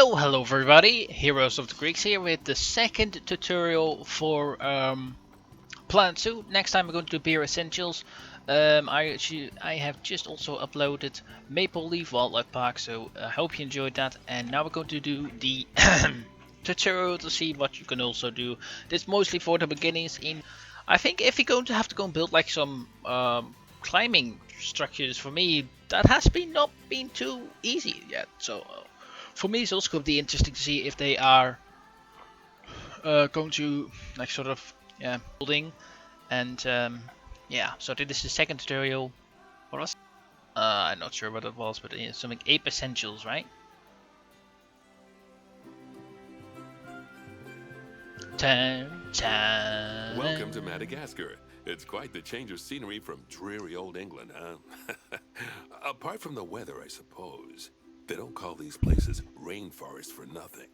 So hello everybody, Heroes of the Greeks here with the second tutorial for Planet 2. Next time we're going to do Beer Essentials. I have just also uploaded Maple Leaf Wildlife Park, so I hope you enjoyed that. And now we're going to do the tutorial to see what you can also do. This mostly for the beginners. I think if you're going to have to go and build like some climbing structures, for me that has not been too easy yet. So for me it's also going to be interesting to see if they are going to like sort of building and yeah. So this is the second tutorial for us. I'm not sure what it was, but it's something APE Essentials, right? Welcome to Madagascar. It's quite the change of scenery from dreary old England, huh? Apart from the weather, I suppose. They don't call these places rainforests for nothing.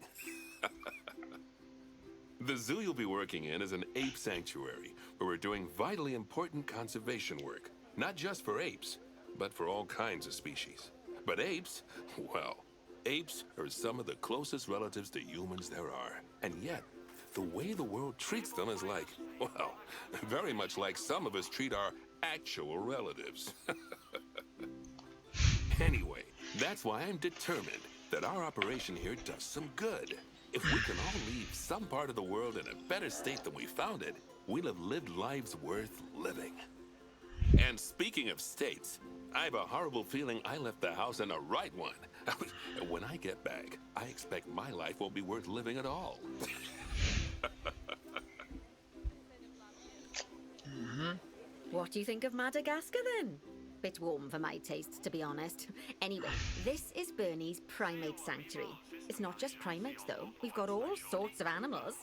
The zoo you'll be working in is an ape sanctuary, where we're doing vitally important conservation work. Not just for apes, but for all kinds of species. But apes, well, apes are some of the closest relatives to humans there are. And yet, the way the world treats them is like, well, very much like some of us treat our actual relatives. Anyway, that's why I'm determined that our operation here does some good. If we can all leave some part of the world in a better state than we found it, we'll have lived lives worth living. And speaking of states, I have a horrible feeling I left the house in a right one. When I get back, I expect my life won't be worth living at all. What do you think of Madagascar then? Bit warm for my taste, to be honest. Anyway, this is Bernie's primate sanctuary. It's not just primates though, we've got all sorts of animals.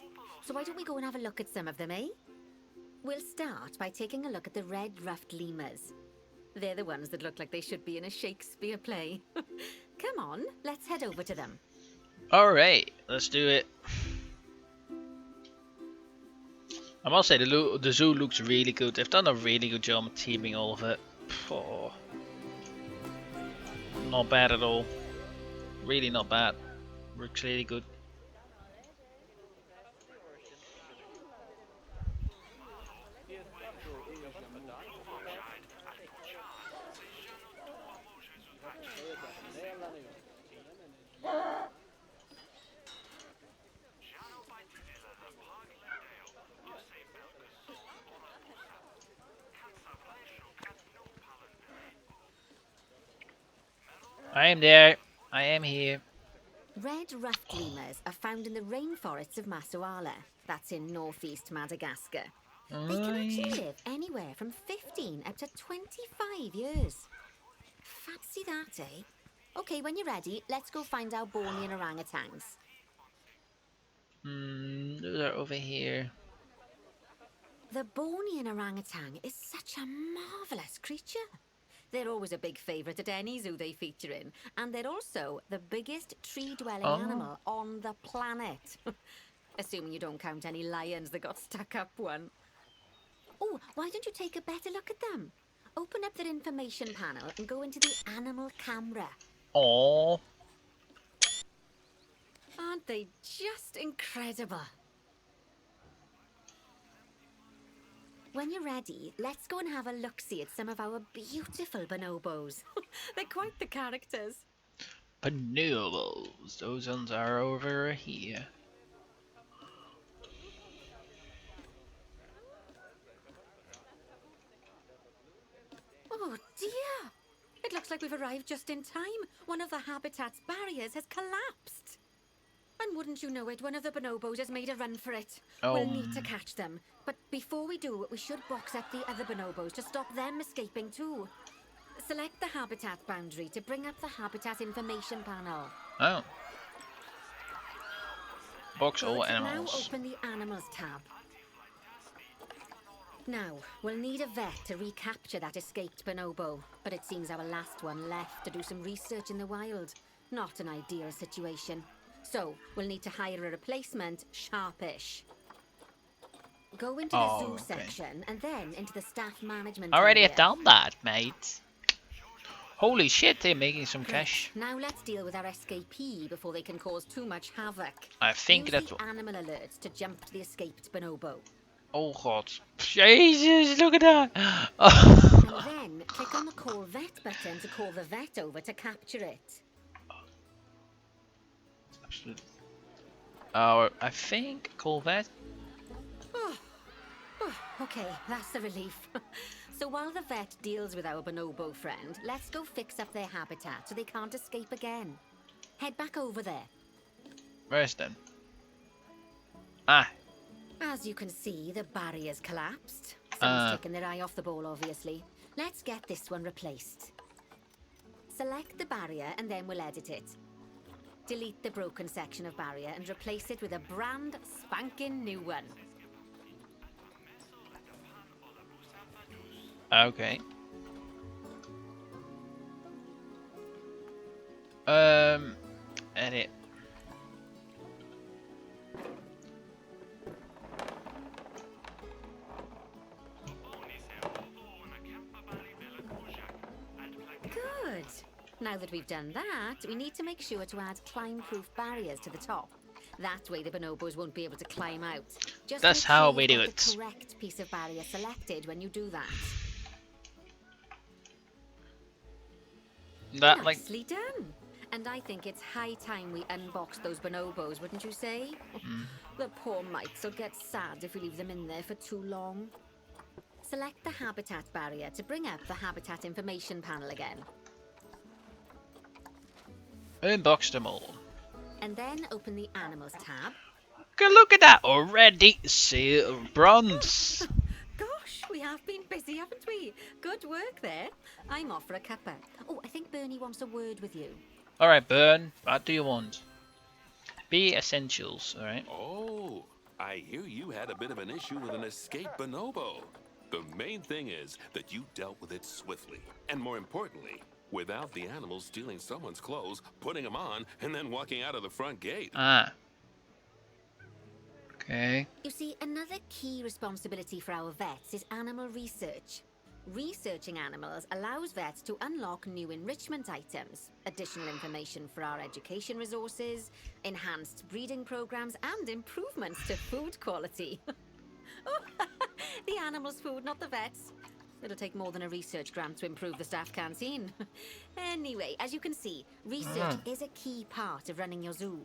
So why don't we go and have a look at some of them, eh? We'll start by taking a look at the red-ruffed lemurs. They're the ones that look like they should be in a Shakespeare play. Come on, let's head over to them. Alright, let's do it. I must say the zoo looks really good. They've done a really good job of teaming all of it. Oh, not bad at all. Really not bad. Looks really good. I am there. I am here. Red-ruffed lemurs are found in the rainforests of Masoala. That's in northeast Madagascar. They can actually live anywhere from 15 up to 25 years. Fancy that, eh? Okay, when you're ready, let's go find our Bornean orangutans. Those are over here. The Bornean orangutan is such a marvellous creature. They're always a big favourite at any zoo they feature in, and they're also the biggest tree-dwelling animal on the planet. Assuming you don't count any lions that got stuck up one. Oh, why don't you take a better look at them? Open up their information panel and go into the animal camera. Oh. Aren't they just incredible? When you're ready, let's go and have a look-see at some of our beautiful bonobos. They're quite the characters. Bonobos. Those ones are over here. Oh dear! It looks like we've arrived just in time. One of the habitat's barriers has collapsed. And wouldn't you know it, one of the bonobos has made a run for it. We'll need to catch them. But before we do, we should box up the other bonobos to stop them escaping too. Select the habitat boundary to bring up the habitat information panel. Oh. Box all Good. animals. Now open the animals tab. Now, we'll need a vet to recapture that escaped bonobo. But it seems our last one left to do some research in the wild. Not an ideal situation. So, we'll need to hire a replacement, sharpish. Go into the zoo section and then into the staff management Already area. have done that, mate. Holy shit, they're making some Great. cash. Now let's deal with our escapee before they can cause too much havoc. I think Use that's the animal alerts to jump to the escaped bonobo. oh god. Jesus, look at that. And then click on the call vet button to call the vet over to capture it. I think call that. Okay, that's a relief. So while the vet deals with our bonobo friend, let's go fix up their habitat so they can't escape again. Head back over there. Where's then? Ah, As you can see, the barrier's collapsed. Someone's Uh. taken their eye off the ball, obviously. Let's get this one replaced. Select the barrier and then we'll edit it. Delete the broken section of barrier and replace it with a brand spanking new one. okay. Edit. Good. Now that we've done that, we need to make sure to add climb-proof barriers to the top. That way the bonobos won't be able to climb out. Just That's make how sure we you've do got it. the correct piece of barrier selected when you do that. That like Nicely done. And I think it's high time we unbox those bonobos, wouldn't you say? The poor mites will get sad if we leave them in there for too long. Select the habitat barrier to bring up the habitat information panel again. unbox them all. And then open the animals tab. Look at that already. Seal bronze. Gosh, we have been busy, haven't we? Good work there. I'm off for a cuppa. Oh, I think Bernie wants a word with you. All right, Burn. What do you want? Be essentials. All right. Oh, I hear you had a bit of an issue with an escaped bonobo. The main thing is that you dealt with it swiftly, and more importantly, without the animals stealing someone's clothes, putting them on, and then walking out of the front gate. Ah. Okay. You see, another key responsibility for our vets is animal research. Researching animals allows vets to unlock new enrichment items, additional information for our education resources, enhanced breeding programs, and improvements to food quality. Oh, the animals' food, not the vets. It'll take more than a research grant to improve the staff canteen. Anyway, as you can see, research is a key part of running your zoo.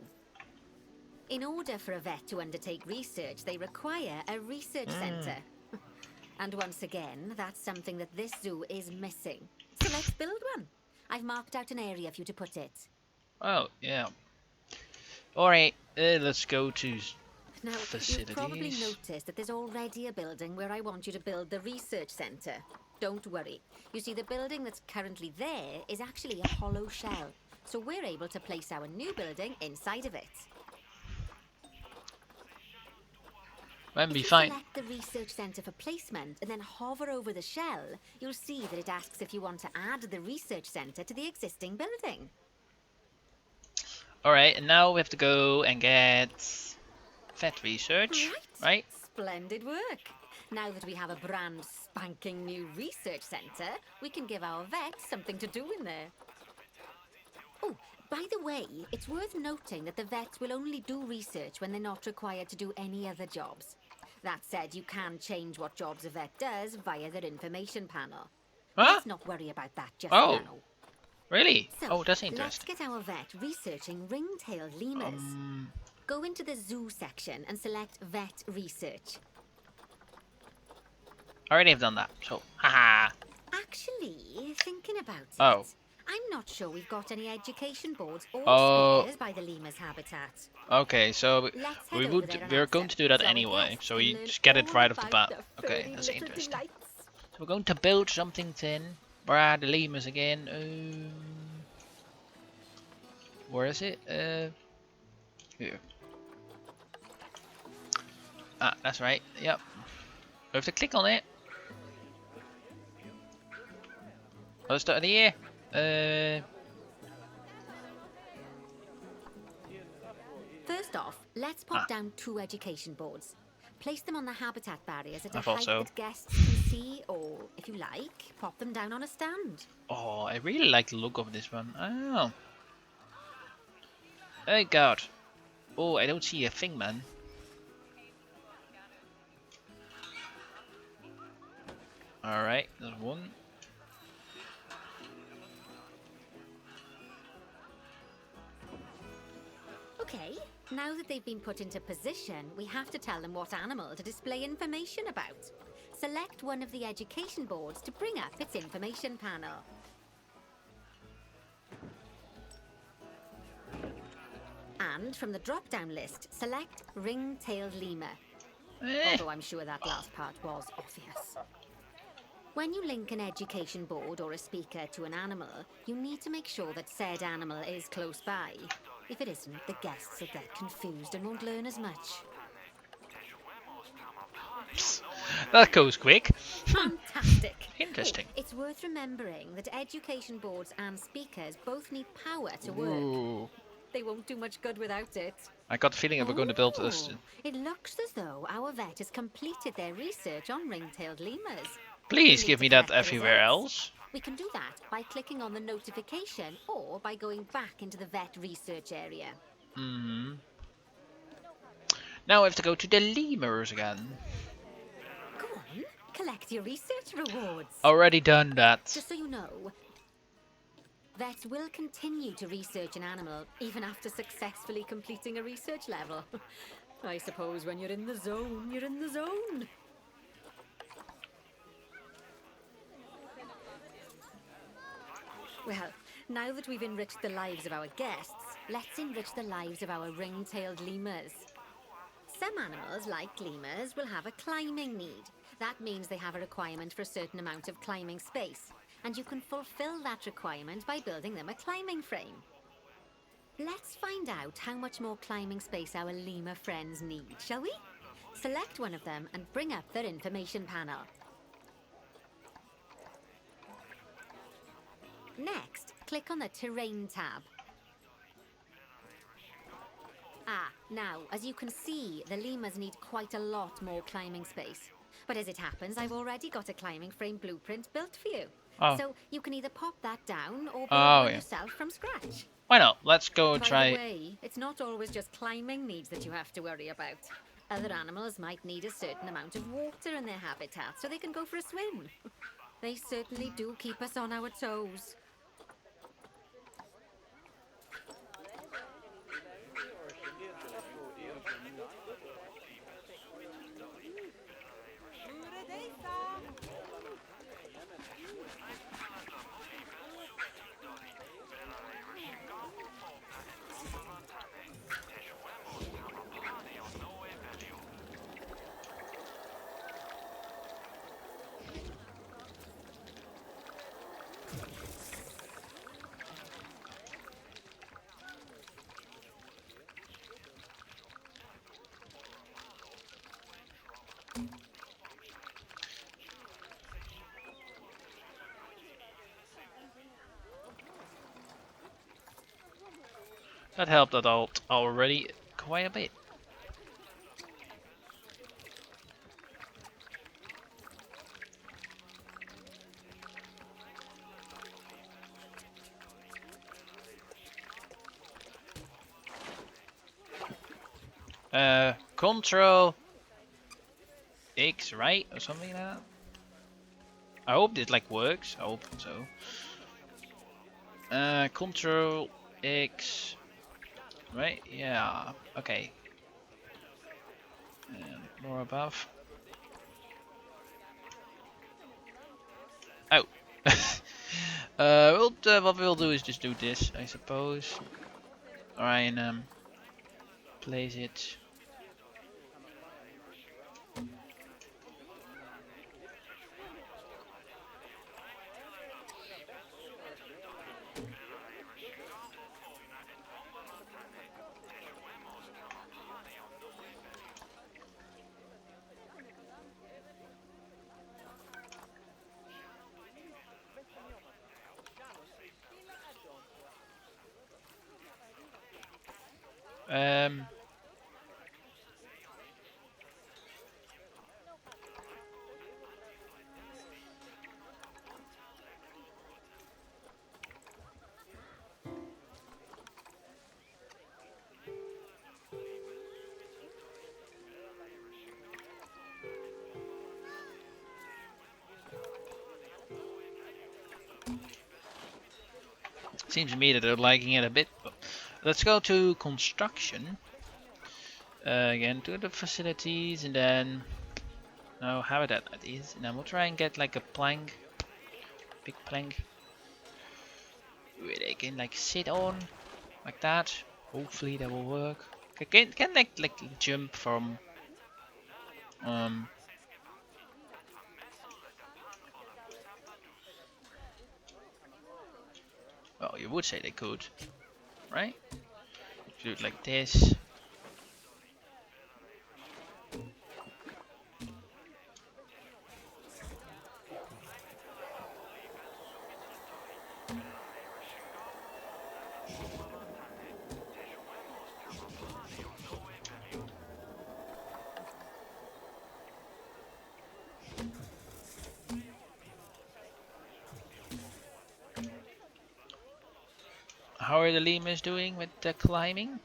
In order for a vet to undertake research, they require a research centre. And once again, that's something that this zoo is missing. So let's build one. I've marked out an area for you to put it. Oh yeah. All right. Let's go to Now, facilities. you've probably noticed that there's already a building where I want you to build the research centre. Don't worry. You see, the building that's currently there is actually a hollow shell. So we're able to place our new building inside of it. Might If be you fine. select the research centre for placement and then hover over the shell, you'll see that it asks if you want to add the research centre to the existing building. All right, and now we have to go and get vet research, right? Splendid work. Now that we have a brand spanking new research centre, we can give our vets something to do in there. Oh, by the way, it's worth noting that the vets will only do research when they're not required to do any other jobs. That said, you can change what jobs a vet does via their information panel. Huh? Let's not worry about that just Oh. now. Really? So, Oh, that's let's interesting. get our vet researching ring-tailed lemurs. Go into the zoo section and select vet research. I already have done that, so haha. Actually, thinking about it, Oh. I'm not sure we've got any education boards or Oh. speakers by the lemur's habitat. Okay, so Let's head we over would there and we're ask going them to do that so our anyway. guests So can we learn just get it all right off the about bat. the Okay, furry that's little interesting. delights. So we're going to build something then. Where are the lemurs again? Where is it? Here. Ah, that's right. Yep. We have to click on it. Let's start of the year. First off, let's pop down 2 education boards. Place them on the habitat barriers at I a thought height so. that guests can see, or if you like, pop them down on a stand. Oh, I really like the look of this one. Oh. Oh god. Oh, I don't see a thing, man. Alright, there's one. Okay, now that they've been put into position, we have to tell them what animal to display information about. Select one of the education boards to bring up its information panel. And from the drop-down list, select ring-tailed lemur. Although I'm sure that last part was obvious. When you link an education board or a speaker to an animal, you need to make sure that said animal is close by. If it isn't, the guests will get confused and won't learn as much. That goes quick. Fantastic. Interesting. Oh, it's worth remembering that education boards and speakers both need power to work. Ooh. They won't do much good without it. I got the feeling that we're going to build this. It looks as though our vet has completed their research on ring-tailed lemurs. Please We need give to me that collect the everywhere results. else. We can do that by clicking on the notification or by going back into the vet research area. Now I have to go to the lemurs again. Go on, collect your research rewards. Already done that. Just so you know, vets will continue to research an animal even after successfully completing a research level. I suppose when you're in the zone, you're in the zone. Well, now that we've enriched the lives of our guests, let's enrich the lives of our ring-tailed lemurs. Some animals, like lemurs, will have a climbing need. That means they have a requirement for a certain amount of climbing space, and you can fulfill that requirement by building them a climbing frame. Let's find out how much more climbing space our lemur friends need, shall we? Select one of them and bring up their information panel. Next, click on the Terrain tab. Now, as you can see, the lemurs need quite a lot more climbing space. But as it happens, I've already got a climbing frame blueprint built for you. Oh. So you can either pop that down or build Oh, one yeah. yourself from scratch. Why not? Let's go By try. the way, it's not always just climbing needs that you have to worry about. Other animals might need a certain amount of water in their habitat so they can go for a swim. They certainly do keep us on our toes. That helped out already quite a bit. Control X, right? Or something like that. I hope this like works. I hope so. Control X. Right? Yeah. Okay. And more above. Oh. What we'll do is just do this, I suppose. Alright, and place it. Um. Seems to me that they're liking it a bit. But let's go to construction. Again, to the facilities, and then no habitat at these. And then we'll try and get like a plank, big plank, where they can like sit on, like that. Hopefully that will work. Can like jump from um. Well, you would say they could, right? Do it like this. How are the lemurs doing with the climbing?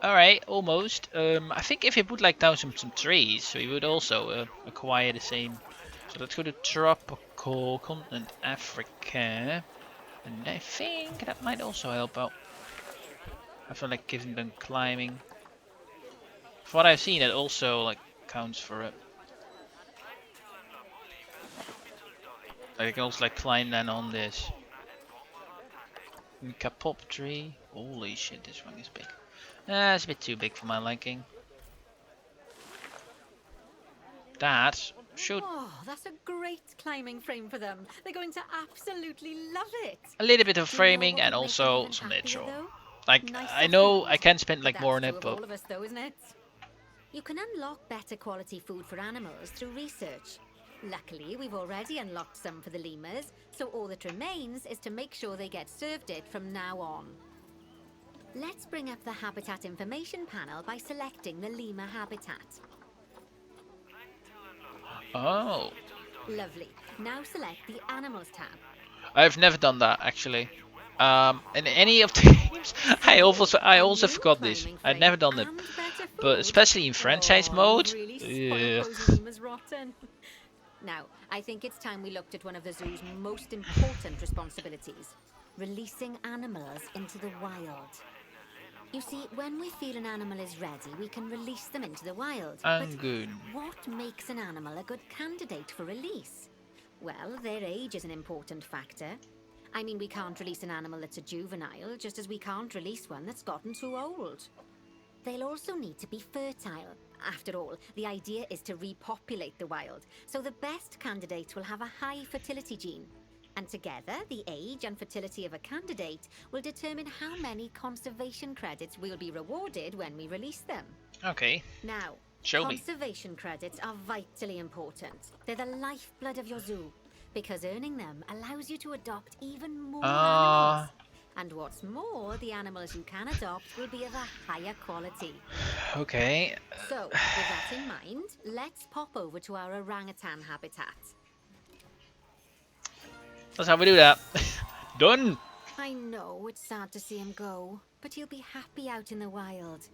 Alright, almost. I think if you put like down some trees, we would also acquire the same. So let's go to tropical continent Africa, and I think that might also help out. I feel like giving them climbing. From what I've seen, it also like counts for it. Like, I can also like climb then on this. Kapop tree. Holy shit, this one is big. It's a bit too big for my liking. That should Oh, that's a great climbing frame for them. They're going to absolutely love it. a little bit of Do you know framing what and would make them also even some happier, natural. though? Like Nicer I know food. I can spend like But more on that's it, true of but all of us, though, isn't it? You can unlock better quality food for animals through research. Luckily, we've already unlocked some for the lemurs, so all that remains is to make sure they get served it from now on. Let's bring up the habitat information panel by selecting the lemur habitat. oh, Lovely. Now select the Animals tab. I've never done that actually. In any of the games, I A also new forgot this. climbing I'd frame never done it, and better but food. especially in franchise Oh, mode. you've really spoiled those lemurs rotten. Now, I think it's time we looked at one of the zoo's most important responsibilities: releasing animals into the wild. You see, when we feel an animal is ready, we can release them into the wild. But Angoon. what makes an animal a good candidate for release? Well, their age is an important factor. I mean, we can't release an animal that's a juvenile, just as we can't release one that's gotten too old. They'll also need to be fertile. After all, the idea is to repopulate the wild, so the best candidates will have a high fertility gene. And together, the age and fertility of a candidate will determine how many conservation credits we'll be rewarded when we release them. Okay, Now, show me. conservation credits are vitally important. They're the lifeblood of your zoo, because earning them allows you to adopt even more animals. And what's more, the animals you can adopt will be of a higher quality. Okay, So, with that in mind, let's pop over to our orangutan habitat. that's how we do that. Done. I know it's sad to see him go, but he'll be happy out in the wild.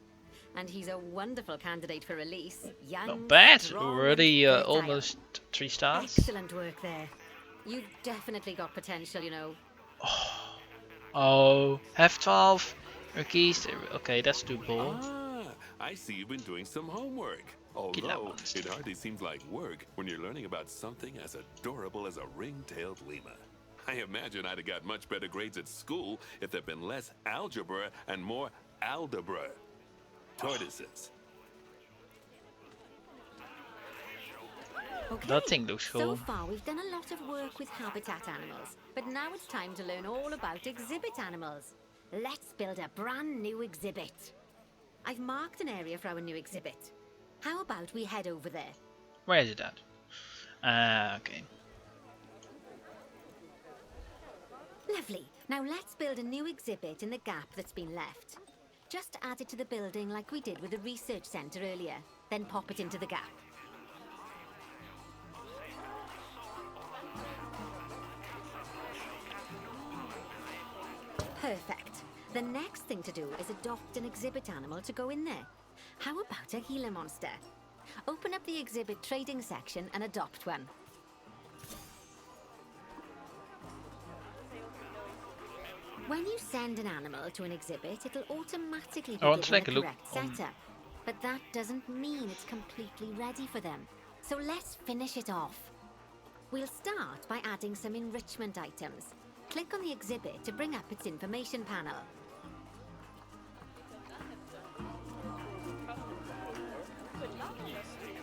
And he's a wonderful candidate for release. Young, Not bad. strong, Already and fertile. almost 3 stars. Excellent work there. You've definitely got potential, you know. Oh, F12. Rookies. Okay, that's too bold. Ah, I see you've been doing some homework. Get that Although, monster. it hardly seems like work when you're learning about something as adorable as a ring-tailed lemur. I imagine I'd have got much better grades at school if there'd been less algebra and more aldebra. Tortoises. Okay, That thing looks so cool. far we've done a lot of work with habitat animals, but now it's time to learn all about exhibit animals. Let's build a brand new exhibit. I've marked an area for our new exhibit. How about we head over there? Where is it at? Okay. Lovely. Now let's build a new exhibit in the gap that's been left. Just add it to the building like we did with the research centre earlier, then pop it into the gap. Perfect. The next thing to do is adopt an exhibit animal to go in there. How about a Gila monster? Open up the exhibit trading section and adopt one. When you send an animal to an exhibit, it'll automatically I be want to given take the a look correct on. setup. But that doesn't mean it's completely ready for them. So let's finish it off. We'll start by adding some enrichment items. Click on the exhibit to bring up its information panel.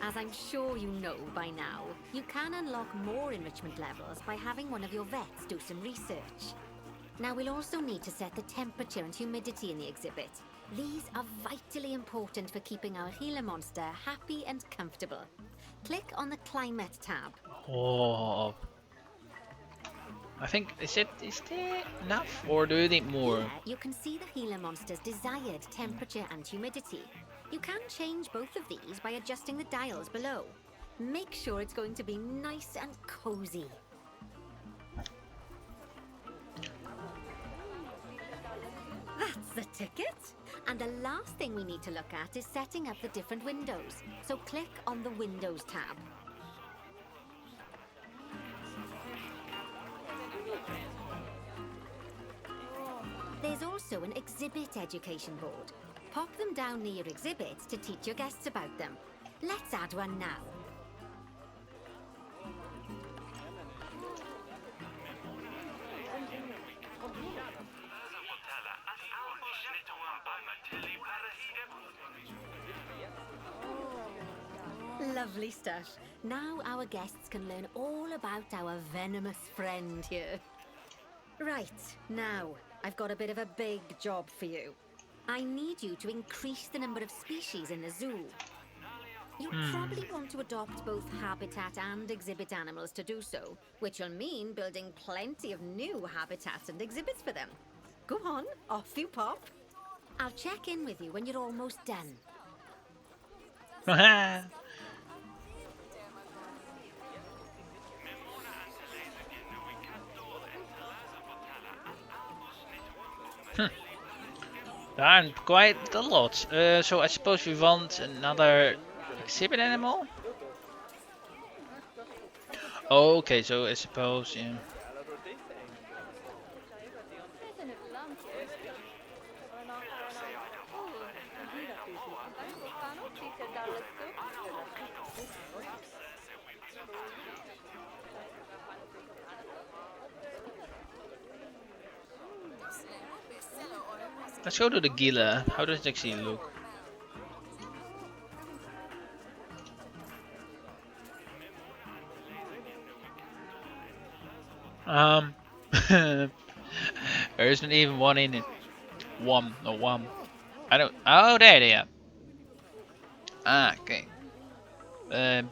As I'm sure you know by now, you can unlock more enrichment levels by having one of your vets do some research. Now we'll also need to set the temperature and humidity in the exhibit. These are vitally important for keeping our Gila monster happy and comfortable. Click on the Climate tab. Oh, I think is there enough, or do you need more? Here, you can see the Gila monster's desired temperature and humidity. You can change both of these by adjusting the dials below. Make sure it's going to be nice and cozy. That's the ticket. And the last thing we need to look at is setting up the different windows. So click on the Windows tab. There's also an exhibit education board. Pop them down near your exhibits to teach your guests about them. Let's add one now. Lovely stuff. Now our guests can learn all about our venomous friend here. Right, now, I've got a bit of a big job for you. I need you to increase the number of species in the zoo. You probably want to adopt both habitat and exhibit animals to do so, which will mean building plenty of new habitats and exhibits for them. Go on, off you pop. I'll check in with you when you're almost done. There aren't quite a lot. So I suppose we want another exhibit animal. Okay, so I suppose yeah. Let's go to the Gila. How does it actually look? There isn't even one in it. One, no one. I don't. Oh, there they are. Ah, okay. Um.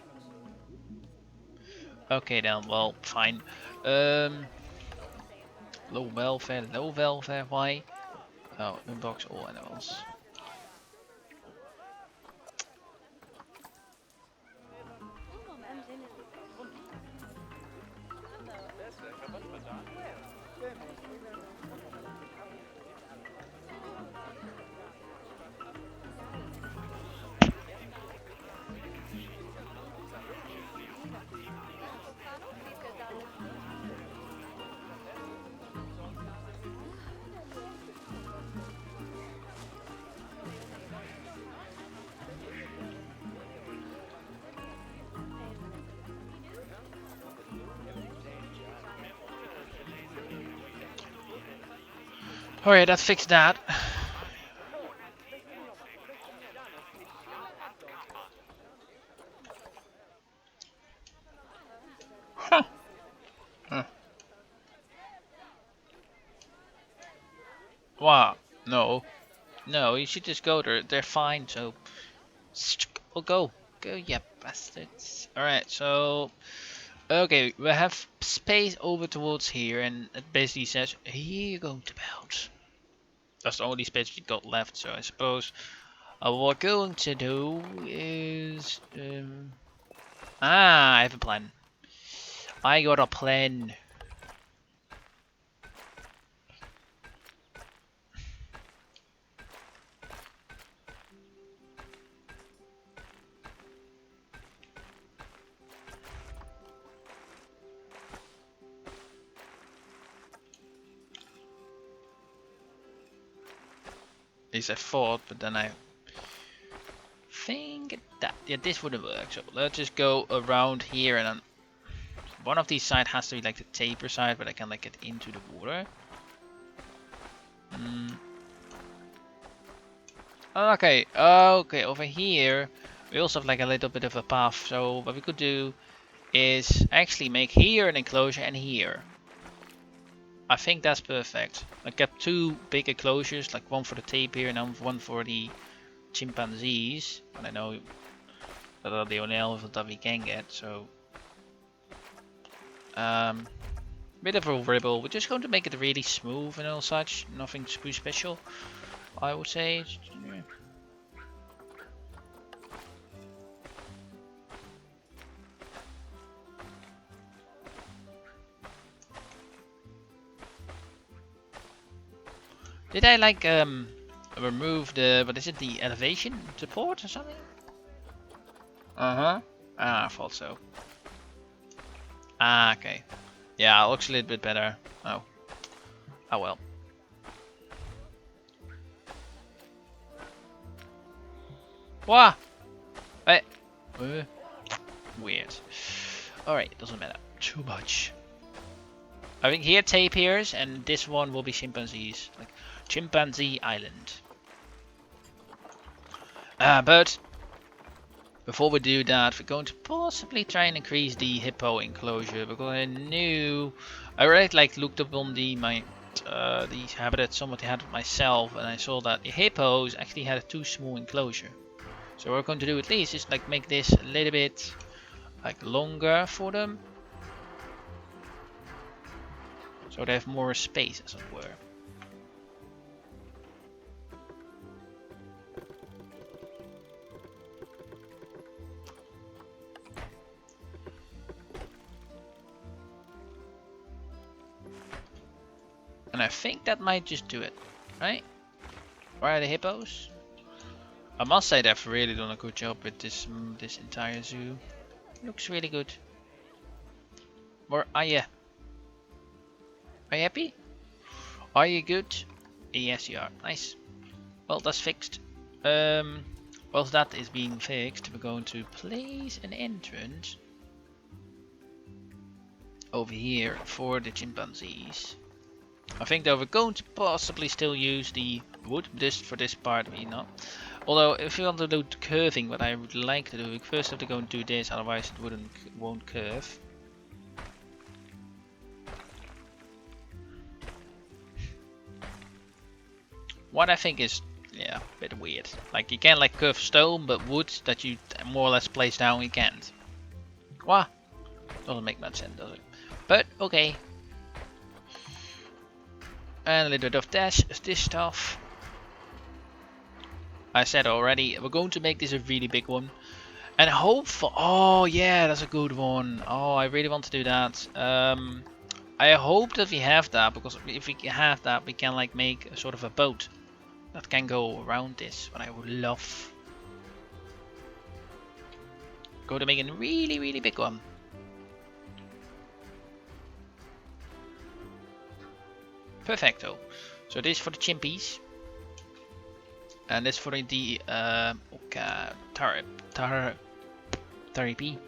Okay then. Well, fine. Um. Low welfare. Low welfare. Why? Oh, unbox all animals. Alright, that fixed that. Huh. Huh. Wow. No. No, you should just go there. They're fine, so. We'll go. Go, yeah, bastards. Alright, so. Okay, we have space over towards here, and it basically says, here you're going to build. That's the only space we got left, so I suppose what we're going to do is. I have a plan. I got a plan. least I thought, but then I think that this wouldn't work. So let's just go around here, and then one of these sides has to be like the taper side, but I can like get into the water. Okay, okay, over here we also have like a little bit of a path. So what we could do is actually make here an enclosure and here. I think that's perfect. I kept two big enclosures, like one for the tapir and one for the chimpanzees. And I know that are the only elephant that we can get, so bit of a ribble. We're just going to make it really smooth and all such. Nothing too special, I would say. Yeah. Did I like remove the, what is it, the elevation support or something? Uh-huh. Ah, I thought so. Ah, okay. Yeah, it looks a little bit better. Oh. Oh well. What? Hey. Weird. Alright, doesn't matter. Too much. I think here tapirs and this one will be chimpanzees. Like Chimpanzee Island. But before we do that, we're going to possibly try and increase the hippo enclosure, because I already like looked up on the habitat somebody had myself, and I saw that the hippos actually had a too small enclosure. So what we're going to do at least is like make this a little bit like longer for them, so they have more space, as it were. And I think that might just do it, right? Where are the hippos? I must say they've really done a good job with this this entire zoo. Looks really good. Where are you? Are you happy? Are you good? Yes, you are. Nice. Well, that's fixed. Whilst that is being fixed, we're going to place an entrance over here for the chimpanzees. I think that we're going to possibly still use the wood just for this part, you know. Although if you want to do curving, what I would like to do, we first have to go and do this, otherwise it won't curve. What I think is, yeah, a bit weird. Like you can like curve stone, but wood that you more or less place down, you can't. What? Doesn't make much sense, does it? But okay. And a little bit of this stuff. I said already, we're going to make this a really big one. And hope for, oh yeah, that's a good one. Oh, I really want to do that. I hope that we have that, because if we have that, we can like make a sort of a boat that can go around this, what I would love. Go to make a really, really big one. Perfecto. So this for the chimpies. And this for the okay, therapy.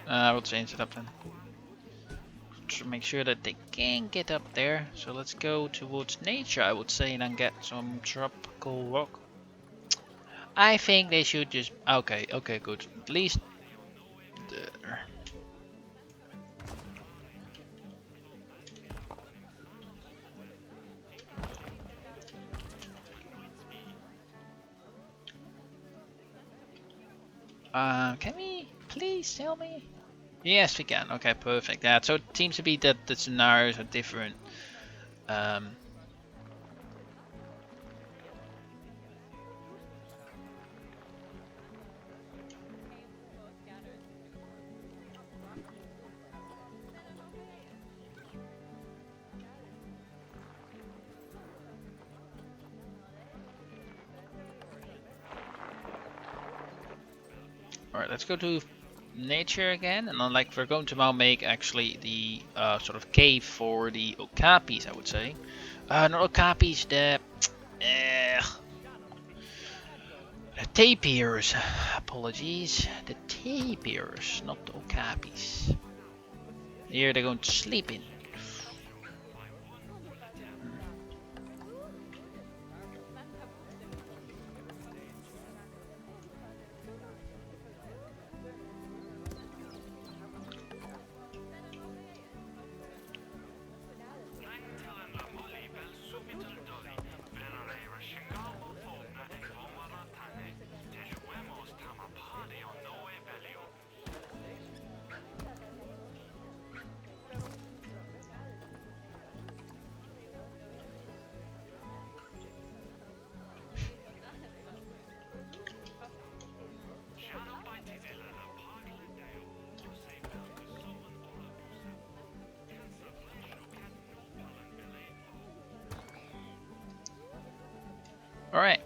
I will change it up then. To make sure that they can get up there. So let's go towards nature, I would say, and then get some tropical rock. I think they should just... Okay, okay, good. At least... There. Can we please tell me? Yes, we can. Okay, perfect. Yeah, so it seems to be that the scenarios are different. Um, Alright, let's go to nature again, and then like we're going to now make actually the sort of cave for the okapis, I would say. Not okapis, the tapirs. Apologies, the tapirs, not the okapis. Here they're going to sleep in. Alright.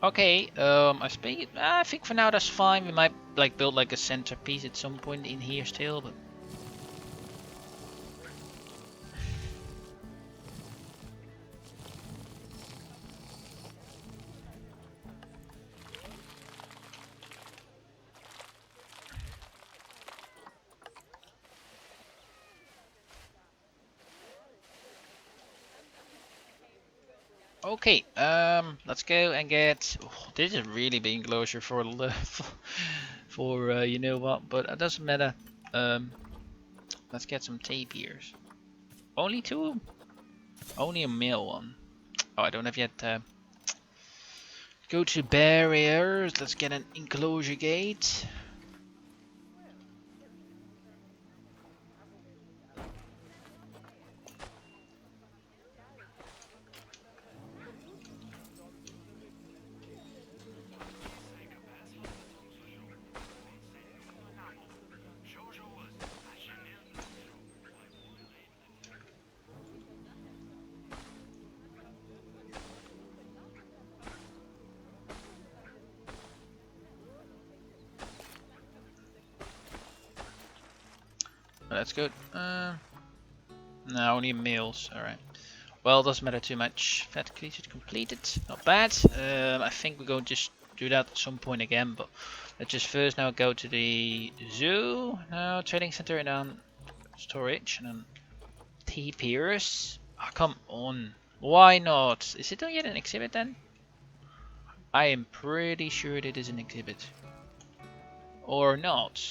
Okay, I think for now that's fine. We might like build like a centerpiece at some point in here still, but okay. Let's go and get. Oh, this is really being closure for for you know what, but it doesn't matter. Um, let's get some tapirs. Only two? Only a male one. Oh, I don't have yet. Go to barriers. Let's get an enclosure gate. That's good. No, only males. Alright. Well, doesn't matter too much. Fat creature completed. Not bad. I think we're going to just do that at some point again, but let's just first now go to the zoo. Now, trading center and then storage and then T-Pierce. Oh, come on. Why not? Is it not yet an exhibit then? I am pretty sure it is an exhibit. Or not.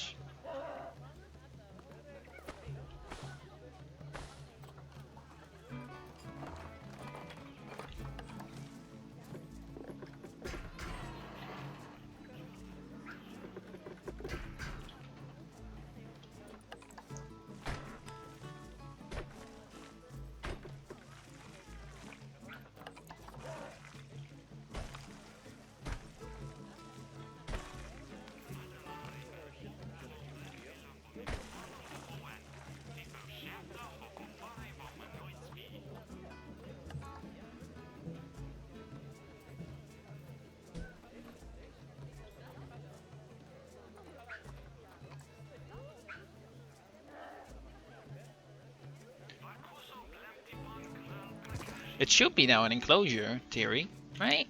It should be now an enclosure theory, right?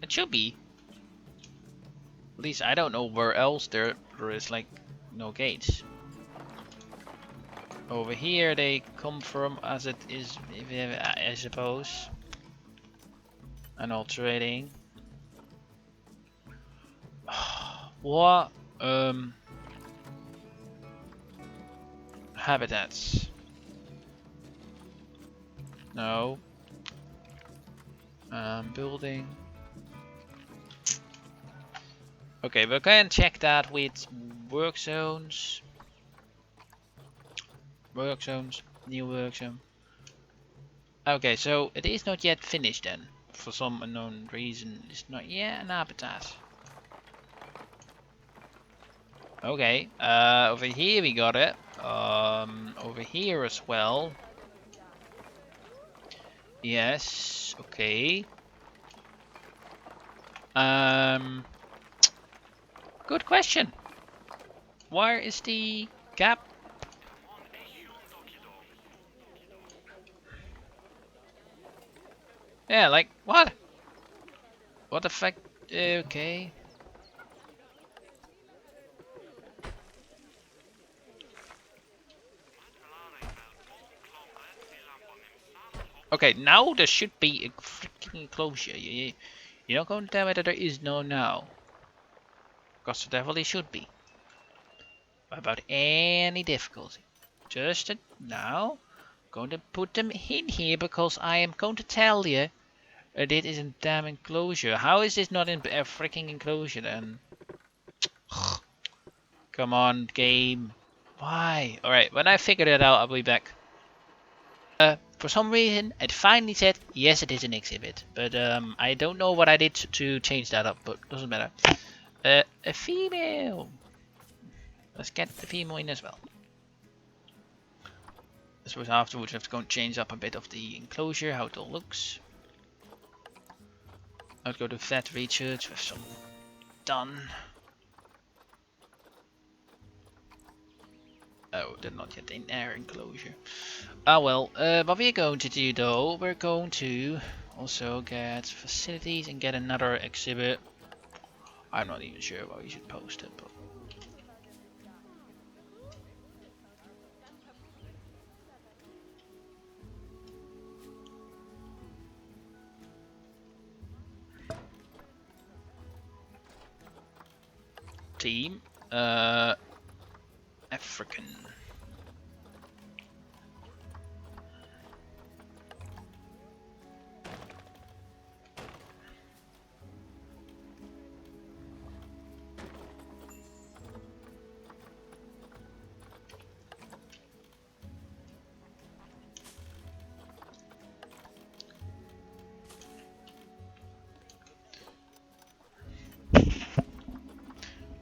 It should be. At least I don't know where else there is like no gates. Over here they come from as it is, I suppose. And alterating. What? Habitats. No. Building. Okay, we can check that with work zones. Work zones. New work zone. Okay, so it is not yet finished then. For some unknown reason, it's not yet an habitat. Okay, over here we got it. Over here as well. Yes, okay. Good question. Where is the gap? Yeah, like, what? What the fuck? Okay. Okay, now there should be a freaking enclosure. You're not going to tell me that there is no now. Because there definitely should be. Without any difficulty. Just now, going to put them in here because I am going to tell you it is a damn enclosure. How is this not in a freaking enclosure then? Come on, game. Why? Alright, when I figured it out, I'll be back. For some reason, it finally said, yes, it is an exhibit. But I don't know what I did to change that up, but doesn't matter. A female. Let's get the female in as well. I suppose afterwards we have to go and change up a bit of the enclosure, how it all looks. I'll go to vet research with some done. Oh, they're not yet in air enclosure. Ah well, what we're going to do though, we're going to also get facilities and get another exhibit. I'm not even sure why we should post it, but team, African.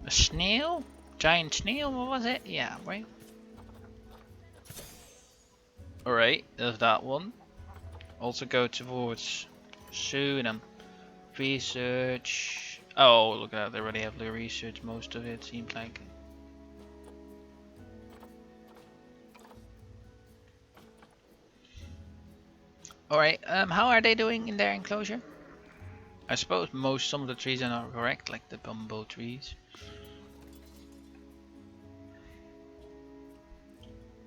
A snail? Giant snail? What was it? Yeah, right. Alright, there's that one. Also go towards soon and research. Oh, look at that, they already have the research most of it, seems like. Alright, how are they doing in their enclosure? I suppose some of the trees are not correct, like the bamboo trees.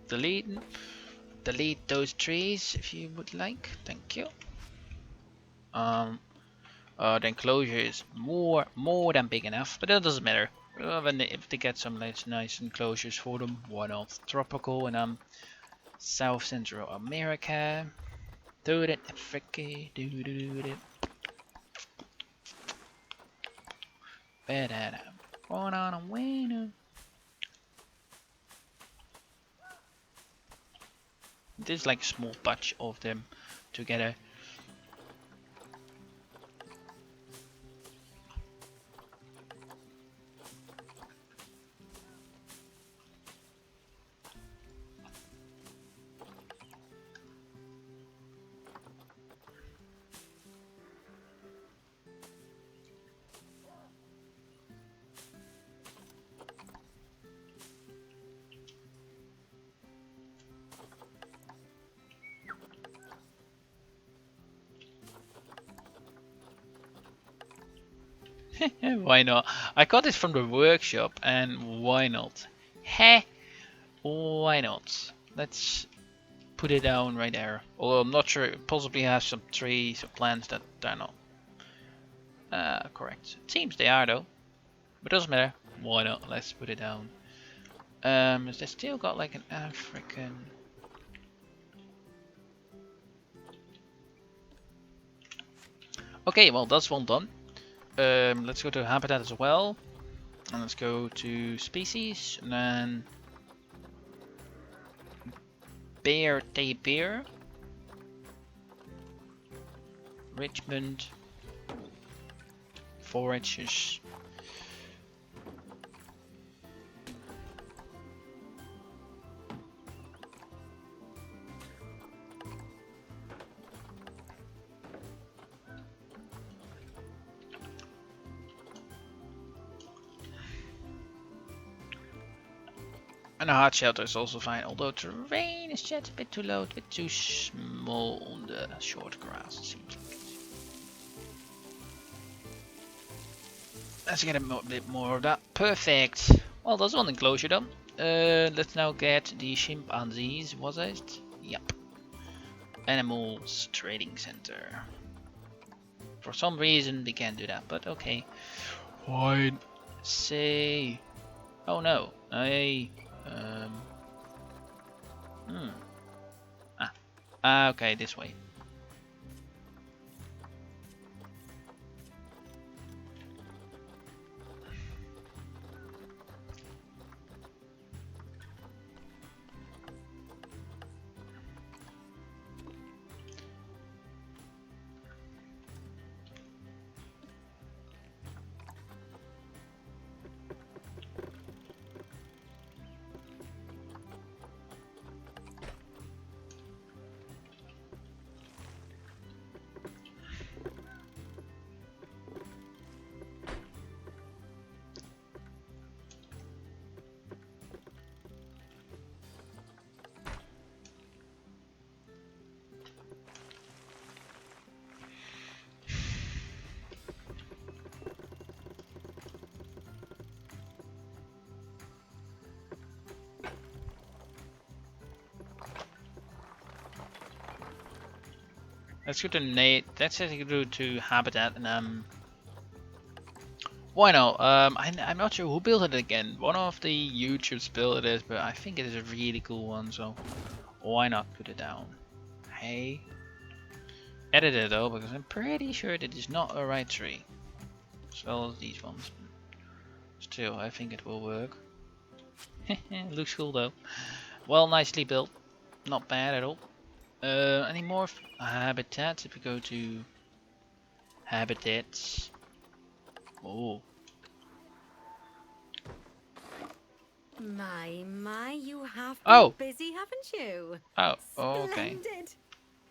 Delete those trees if you would like. Thank you. The enclosure is more than big enough, but that doesn't matter. If they get some nice enclosures for them, why not? Tropical and South Central America. Do it, Africa. Do it. Going on a winner. There's like a small batch of them together. Why not? I got this from the workshop, and why not? Heh, why not? Let's put it down right there. Although I'm not sure, it possibly has some trees or plants that are not correct. It seems they are though, but doesn't matter. Why not? Let's put it down. Is there still got like an African? Okay, well that's one done. Let's go to habitat as well, and let's go to species, and then bear tapir, Richmond, forages. And a hard shelter is also fine, although terrain is just a bit too low, a bit too small on the short grass, it seems like. Let's get a bit more of that. Perfect. Well, that's one enclosure done. Let's now get the chimpanzees, was it? Yep. Animals Trading Center. For some reason they can't do that, but okay. Fine. Say... Oh no. Okay, this way. Let's go to Nate. Let's go to Habitat and why not? I'm not sure who built it again. One of the YouTubers built it, but I think it is a really cool one, so why not put it down? Hey. Edit it though, because I'm pretty sure that is not a right tree. As well as these ones. Still, I think it will work. Looks cool though. Well, nicely built. Not bad at all. Any more habitats? If we go to habitats. Oh. My, you have Oh. been busy, haven't you? Oh, okay. Splendid.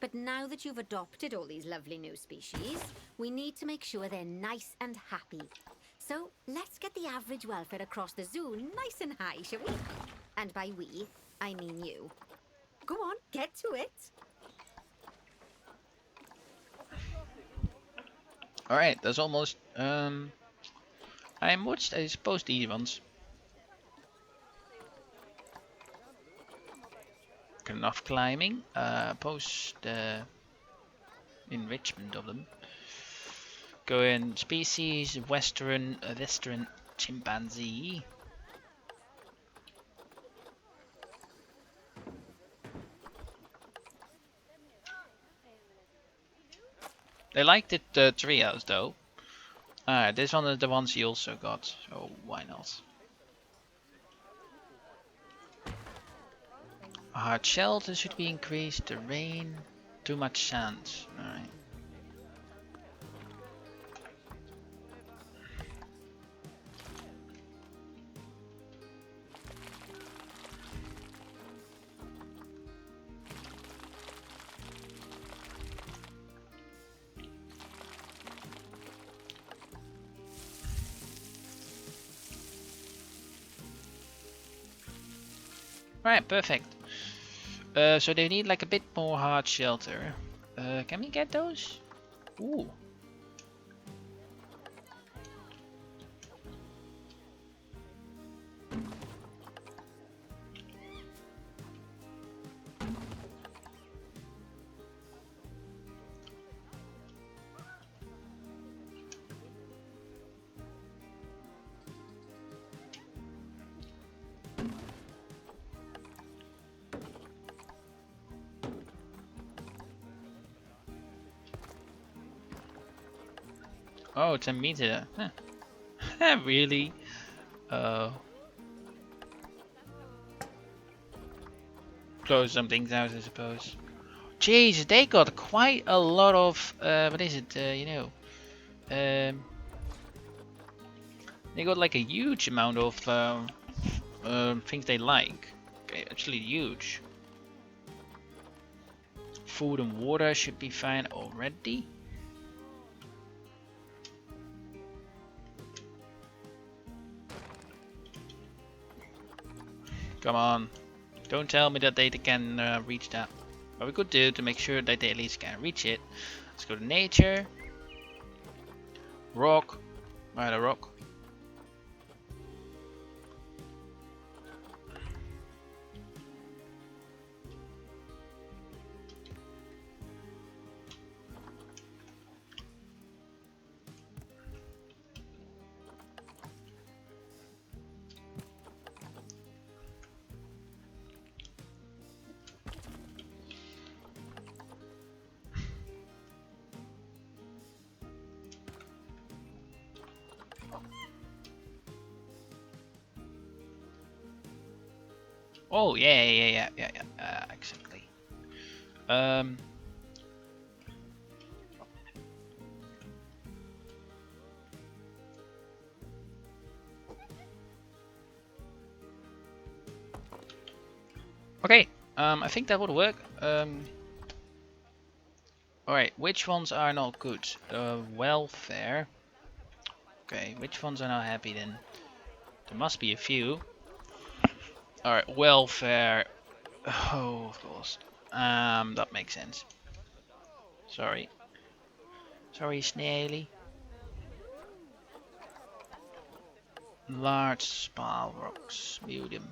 But now that you've adopted all these lovely new species, we need to make sure they're nice and happy. So let's get the average welfare across the zoo nice and high, shall we? And by we, I mean you. Go on, get to it. Alright, that's almost I suppose these ones. Enough climbing. Post enrichment of them. Go in species western chimpanzee. They liked it trios though. This one is the ones he also got, so why not? Hard shelter should be increased. The rain, too much sand. Alright. Right, perfect. So they need like a bit more hard shelter. Can we get those? Ooh. Oh, it's a meter. Huh. Really? Close some things out, I suppose. Jeez, they got quite a lot of what is it? They got like a huge amount of things they like. Okay, actually huge. Food and water should be fine already. Come on. Don't tell me that they can reach that. What we could do to make sure that they at least can reach it. Let's go to nature. Rock. Right, a rock. Oh yeah. Exactly. Um. Okay. I think that would work. Alright, which ones are not good? Welfare. Okay, which ones are not happy then? There must be a few. Alright, welfare. Oh, of course. That makes sense. Sorry. Sorry, Snaily. Large spal rocks. Medium.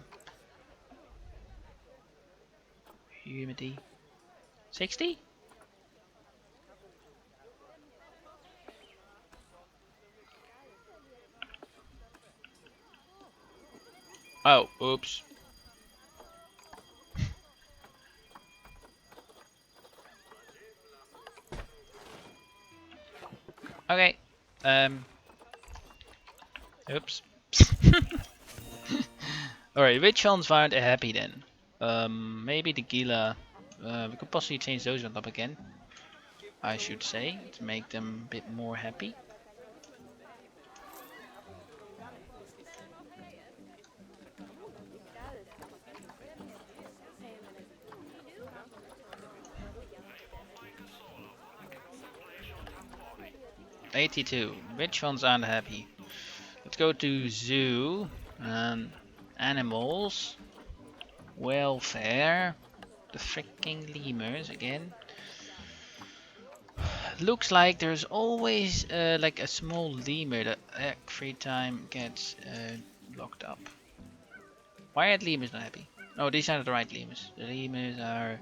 Humidity. 60? Oh, oops. Okay. Oops. Alright, which ones aren't happy then? Maybe the Gila. We could possibly change those on top again. I should say, to make them a bit more happy. '82. Which ones aren't happy? Let's go to zoo and animals, welfare, the freaking lemurs again. Looks like there's always like a small lemur that every time gets locked up. Why are the lemurs not happy? No, these aren't the right lemurs. The lemurs are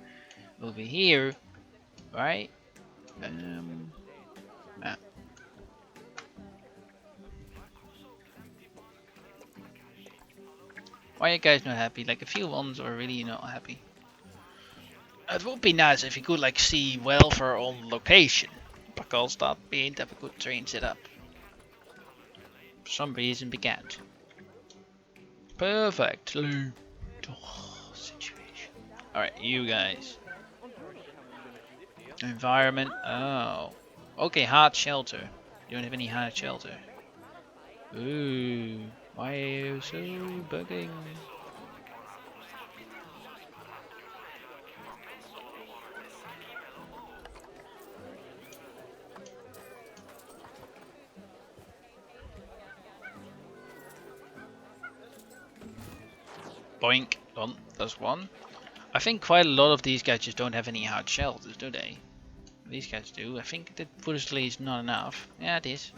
over here, right? Ah. Why are you guys not happy? Like a few ones are really not happy. It would be nice if you could like see welfare on location, because that means have a good train set up. For some reason we can't. Perfectly. Oh, situation. Alright, you guys. Environment. Oh. Okay, hard shelter. You don't have any hard shelter. Ooh. Why are you so bugging? Boink. Done. That's one. I think quite a lot of these guys just don't have any hard shelters, do they? These guys do. I think that foolishly is not enough. Yeah, it is.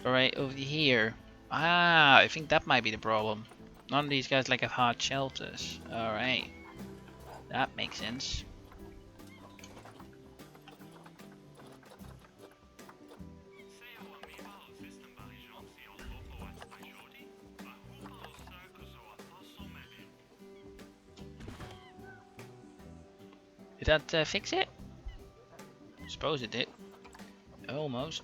Alright, over here. Ah, I think that might be the problem. None of these guys like have hard shelters. Alright. That makes sense. Did that fix it? I suppose it did. Almost.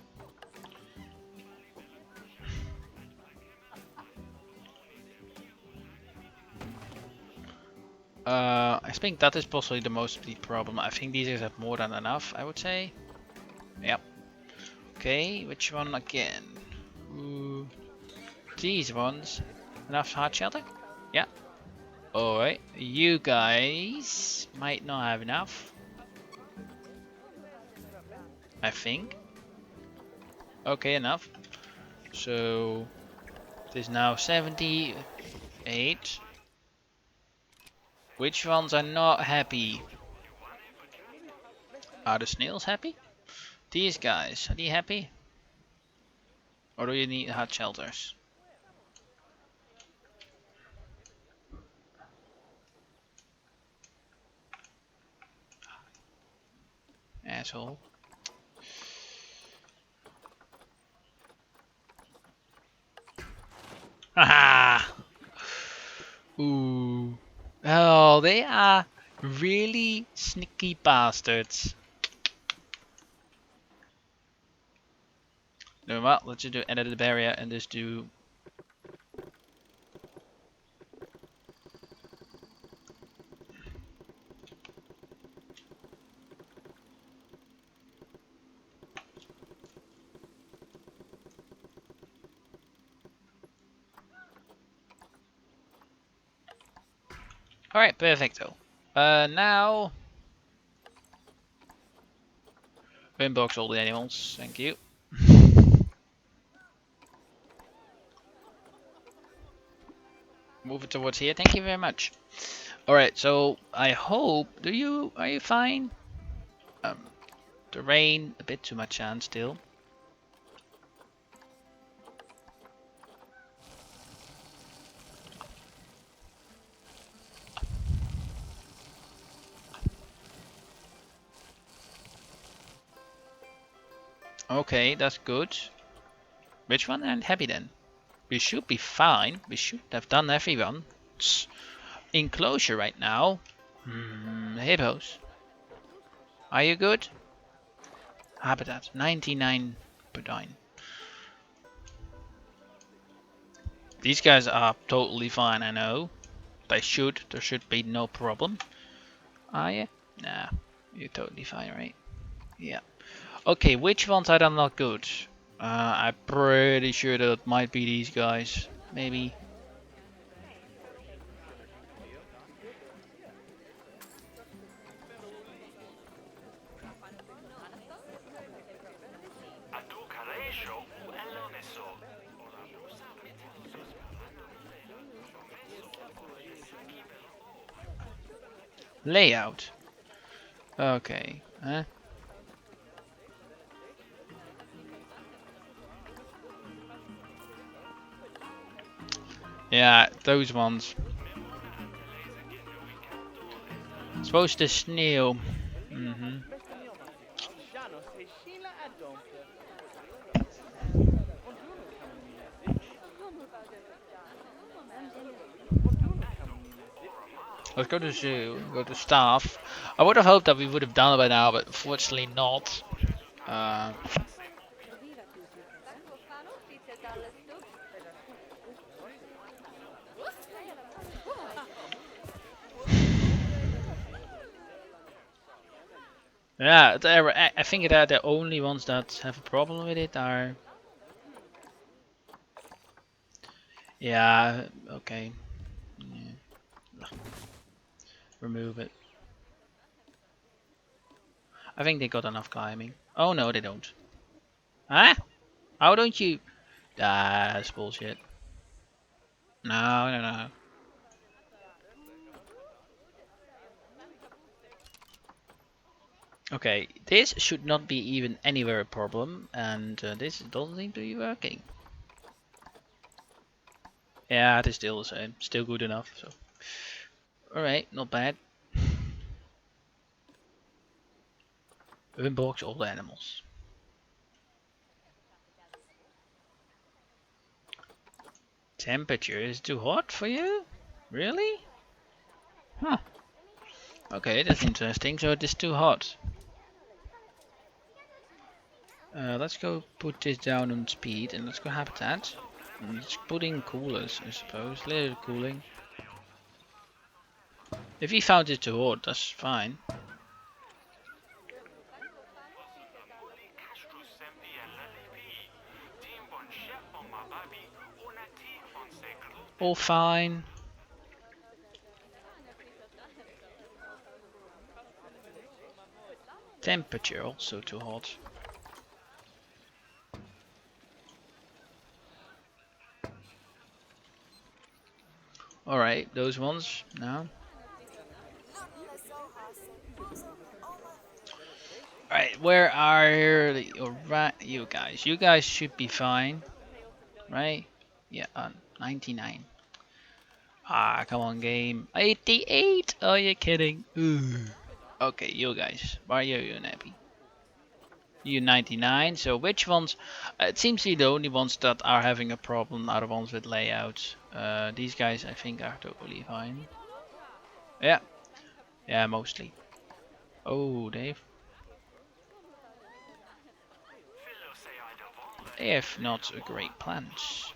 I think that is possibly the most the problem. I think these guys have more than enough, I would say. Yep. Okay, which one again? Ooh, these ones. Enough hard shelter? Yeah. Alright, you guys might not have enough. I think. Okay, enough. So, there's now 78. Which ones are not happy? Are the snails happy? These guys, are they happy? Or do you need hot shelters? Asshole. Haha! Ooh. Oh, they are really sneaky bastards. No, well, let's just do edit the barrier and just do. Alright, perfecto. Now. Inbox all the animals, thank you. Move it towards here, thank you very much. Alright, so I hope. Are you fine? The rain, a bit too much sand still. Okay, that's good. Which one? And happy then. We should be fine. We should have done everyone. Enclosure right now. Hippos. Are you good? Habitat 99.9. These guys are totally fine, I know. There should be no problem. Are you? Nah, you're totally fine, right? Yeah. Okay, which ones are not good? I'm pretty sure that it might be these guys. Maybe. Layout. Okay. Huh? Yeah, those ones. Supposed to snail. Let's go to zoo, go to staff. I would have hoped that we would have done it by now, but unfortunately not. Uh, yeah, I think that the only ones that have a problem with it are. Yeah, okay. Yeah. Remove it. I think they got enough climbing. Oh no, they don't. Huh? How don't you? Ah, that's bullshit. No, no, no. Okay, this should not be even anywhere a problem, and this doesn't seem to be working. Yeah, it is still the same. Still good enough, so. Alright, not bad. Unbox all the animals. Temperature is too hot for you? Really? Huh. Okay, that's interesting. So it is too hot. Let's go put this down on speed and let's go habitat. And let's put in coolers, I suppose. Little cooling. If he found it too hard, that's fine. All fine. Temperature also too hot. Alright, those ones now. Alright, where are you guys? You guys should be fine, right? Yeah, 99. Ah, come on, game. 88. Are you kidding? Ooh. Okay, you guys. Why are you unhappy? You 99. So which ones? It seems to be the only ones that are having a problem are the ones with layouts. These guys, I think, are totally fine. Yeah, yeah, mostly. Oh, they have not a great plans.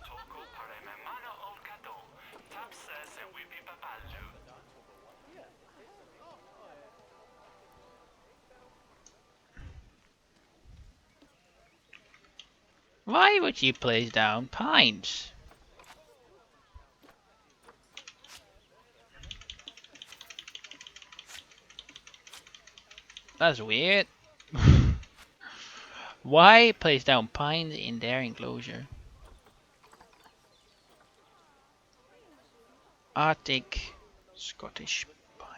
Why would you place down pines? That's weird. Why place down pines in their enclosure? Arctic Scottish pine.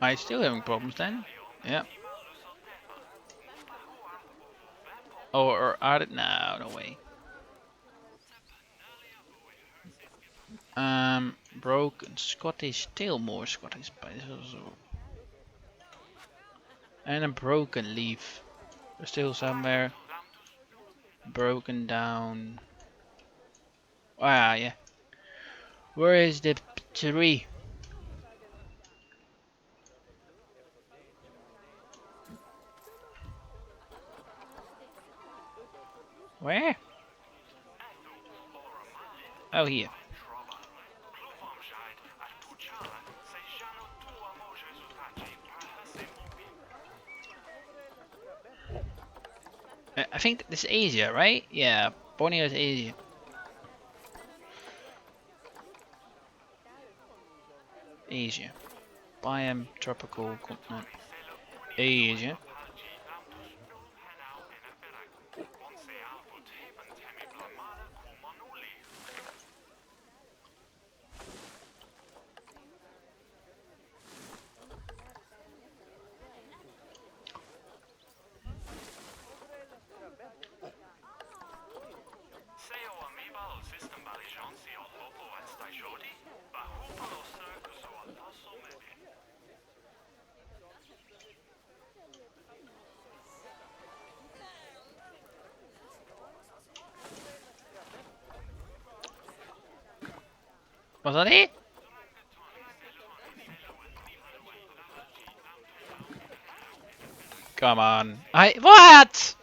I still having problems then? Yeah. Or are it? No, no way. Broken Scottish, still more Scottish pine. And a broken leaf. There's still somewhere broken down. Ah, yeah. Where is the tree? Where? Oh, here. I think this is Asia, right? Yeah, Borneo is Asia. Asia. Biome, tropical continent. Asia. Was that it? Come on. What?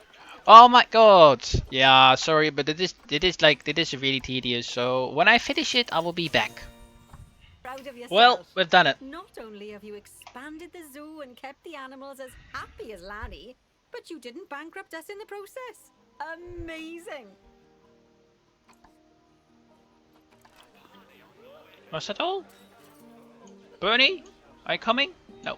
Oh my god. Yeah, sorry, but it is really tedious. So when I finish it, I will be back. Proud of Well, yourself. we've done it. Not only have you expanded the zoo and kept the animals as happy as Lanny, but you didn't bankrupt us in the process. Amazing. Was that all? Bernie, are you coming? No.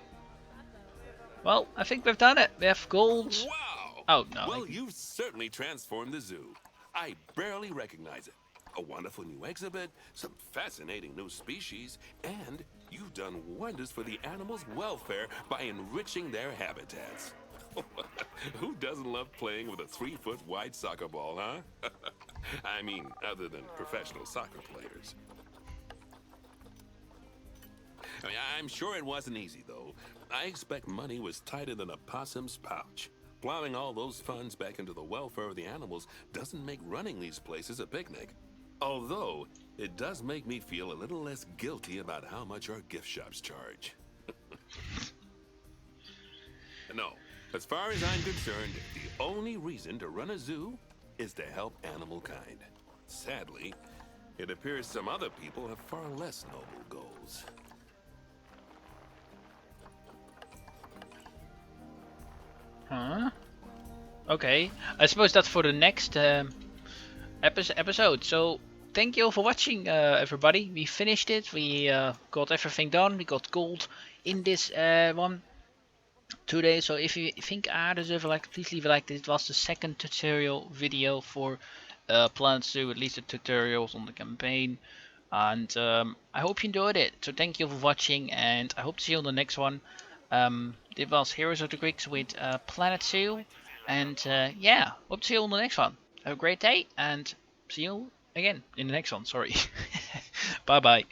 Well, I think we've done it. We have gold. Wow! Oh no. Well, you've certainly transformed the zoo. I barely recognize it. A wonderful new exhibit, some fascinating new species, and you've done wonders for the animals' welfare by enriching their habitats. Who doesn't love playing with a 3-foot wide soccer ball, huh? I mean, other than professional soccer players. I'm sure it wasn't easy, though. I expect money was tighter than a possum's pouch. Plowing all those funds back into the welfare of the animals doesn't make running these places a picnic. Although, it does make me feel a little less guilty about how much our gift shops charge. No, as far as I'm concerned, the only reason to run a zoo is to help animal kind. Sadly, it appears some other people have far less noble goals. Huh? Okay, I suppose that's for the next episode. So thank you all for watching, everybody. We finished it. We got everything done. We got gold in this one today. So if you think I deserve a like, please leave a like. This was the second tutorial video for Plants 2, at least the tutorials on the campaign. And I hope you enjoyed it. So thank you for watching, and I hope to see you on the next one. This was Heroes of the Greeks with Planet 2, and yeah, hope to see you on the next one. Have a great day, and see you again in the next one. Sorry. Bye bye.